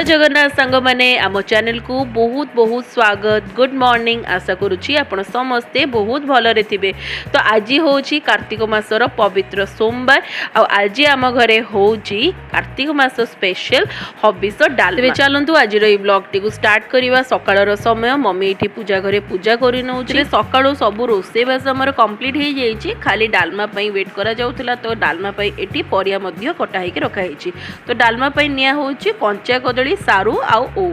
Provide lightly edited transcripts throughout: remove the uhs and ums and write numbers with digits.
जय जगन्नाथ सांग मैंने आम चैनल को बहुत बहुत स्वागत। Good morning. आशा करुच्ची आपण समस्ते बहुत भलरे थे। तो आज हूँ कार्तिक मासर पवित्र सोमवार। आज आम घरे हूँ कार्तिक मास स्पेशल हबिष डाल। चलतु आज ब्लॉग टी स्टार्ट करवा। सकाळ समय मम्मी ये पूजा घरे पूजा कर सका सब रोषेबास आमर कम्प्लीट हो जाए। खाली डालमा वेट करा जाउथला। तो डालमा ये परिया कटा रखाई। तो डालमा निया हूँ कंचा कदली सारू आउ ओ।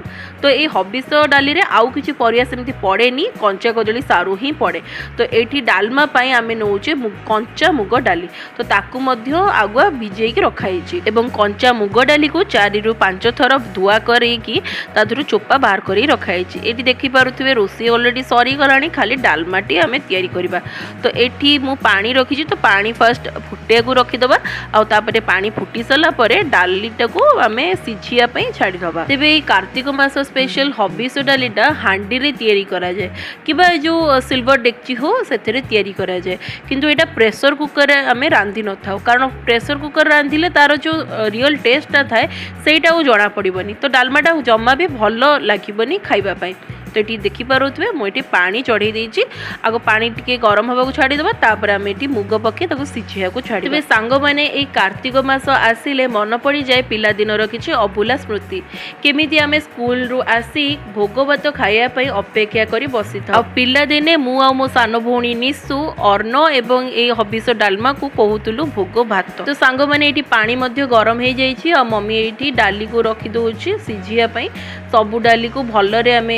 तो ये हबिष डाली रे आउ किछि परिया सेमती पड़ेनी, कंचा कदली सारू ही पड़े। तो ये डालमा आम नौचे कंचा मुग डाली। तो ताकू मध्य आगुआ भिजे रखाई। एवं कंचा मुग डाली को 4 ରୁ 5 थर धुआ करके तादर चोपा बाहर कर रखाई। ये देखिपे रोषे अलरेडी सरी गला। खाली डालमाटी आम तैयारी करवा। तो ये मु पानी रखी। तो पानी फास्ट फुटे को रखीदबा। आउे पानी फुटी सारा डालीटा को आम सिझिया छाड़ीदबा। तेरे कार्तिक मास स्पेशल हबिष डालीटा हांडी रे तैयारी करा जाए कि जो सिल्वर डेक्ची हो से तैयारी करा जाए। किंतु एटा प्रेशर कुकर आम रांधि न था। कारण प्रेशर कुकर रांधिले तार जो रियल टेस्टा थाए सेटा जना पड़ोनी। तो डालमाटा जमा भी भल लगे खाइबापी। तो ये देखिपे मुझे पानी चढ़ई देती। आग पानी टी गरम होगा छाड़ीदबा। तापर आम ये मुग पके सिझिया को छाड़ी। सांग मैंने ये कार्तिक मास आसिले मन पड़ जाए पिलादिनर किसी अभुला स्मृति। केमिति आम स्कूल रु आसी भोग भात खाइबापी अपेक्षा कर बसी था। पिलादिने मु आ मो सान भौणी निशु अर्ण एवं ये हबिष डालमा को कहूलु भोग भात। तो सांग मैंने ये पानी गरम हो जाए। मम्मी ये डाली को रखी दौर सिझियापी। सबू डाली को भलरे आम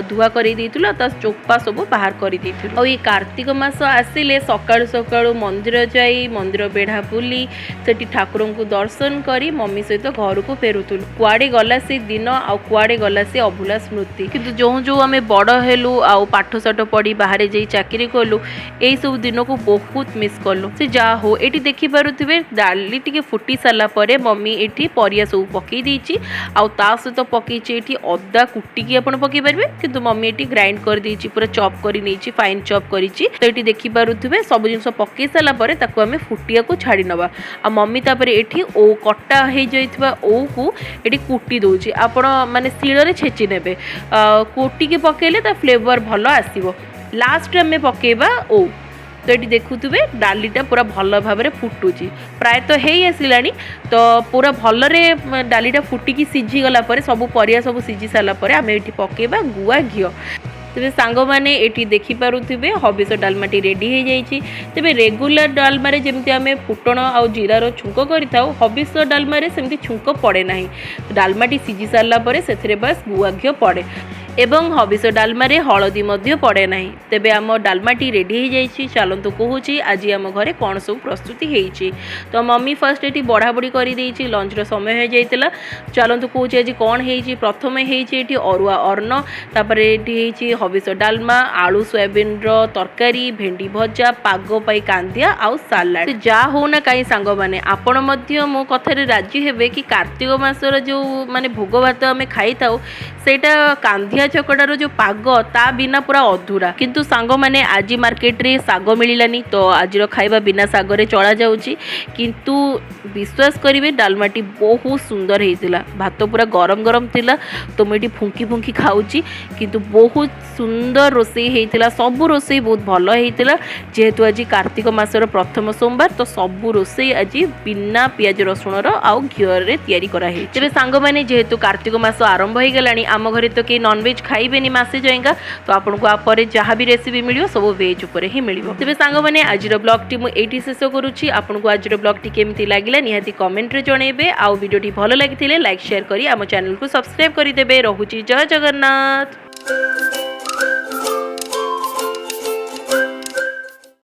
धुआ कर चोपा सब बाहर कर। ये कार्तिक मास आसिले सकाळु सकाळु मंदिर जाई मंदिर बेढ़ा बुली से ठाकुर को दर्शन करी मम्मी सहित घर को फेरुलु। कुआड़े गला से दिन आ कुआड़े गला से अभुला स्मृति। किंतु जो जो आम बड़ हेलु आ पाठ साठ पढ़ी बाहर जा चाकरी कलु यही सब दिन को बहुत मिस कलु। से जा हो ये देखिपे डाली टी फुटी सारा मम्मी ये परिया सब पकई देती। आ सहित पकई अदा कुटिकी आप पकई पारे। किंतु मम्मी ये ग्राइंड कर देची पूरा चॉप कर नहीं फाइन चॉप करी। तो ये देखिपे सब जिन पकई सारापर आम फुटिया को छाड़ी नवा। आ मम्मी तापर ये ओ कटा हो जाइथिबा ओ को ये कुटी दौची। आपण माने शिଳରେ छेची नेबे। कुटी पकेले ता फ्लेवर भल आसीबो। लास्ट आम पकेबा ओ। तो ये देखुवे डालीटा पूरा भल भाव में फुटुची प्रायतः तो हो आसला। तो पूरा भलरे डालीटा फुटिकी सिझीगला सब परिया सब सिझी सारापर आम ये पकेबा गुआ घी। तेज सांग मैंने ये देखिपे हबिष डालमाटी रेडी हो जाए। तेज रेगुलर डालमारे जमी आम फुटण आ जीरार छुंक कर हबिष डालमारे सेमती छुंक पड़े ना। डालमाटी सिझी सारापर से बस गुआ घी पड़े एवं हबिष डालमारे हलदी पड़े ना। तेबे आम डालमाटी रेडी हो जाए। चलतु कहूँ आज आम घरे कौन सब प्रस्तुति होती। तो मम्मी फर्स्ट ये बढ़ा बढ़ी कर लंचर समय हो जाता। चलतु कहूँ आज कौन हो। प्रथम होती अरुआ अर्ण तापर ये हबिष डालमा आलू सोयाबीन तरकारी भेंडी भजा पाग पाई कांदिया आउ सालाड। जा हो ना कहीं सांग मैंने आपण मो कथार राजी हेबे कि कार्तिक मासर जो माने भोग भात आम खाई था सेटा कांदिया चकड़ार जो पाग ता बिना पूरा अधूरा। किंतु सांग मैंने आज मार्केट रे साग मिलानी। तो आज खाइबा बिना सागरे चला जाउची। किंतु विश्वास करिवे डालमाटी बहुत सुंदर होता। भात पूरा गरम गरम थिला। तो मुझे फुंकी फुंकी खाऊची। किंतु बहुत सुंदर रोषे होता। सबू रोषे बहुत भल होता। जेहेतु आज कार्तिक मासर प्रथम सोमवार तो सबू रोषे आज बिना पियाज रसुणर आउ घीरे तैयारी कराई। तेरे सांग मैंने जेहेतु कार्तिक मास आरंभ हो गला आम घरे तो कई नॉनवेज खाइबेनी मासे जाएगा। तो आपको आप जहाँ भी रेसिपी मिले सब वेज उपर ही मिल। तेज सांग मैंने आज ब्लॉग टी मुझे शेष करुच्ची। आपको आज ब्लॉग टी केमती लगे निहाती कमेंट रे जनइबे। आउ वीडियो भल लगी लाइक शेयर करी आम चैनल को सब्सक्राइब करदे। रहुची जय जगन्नाथ।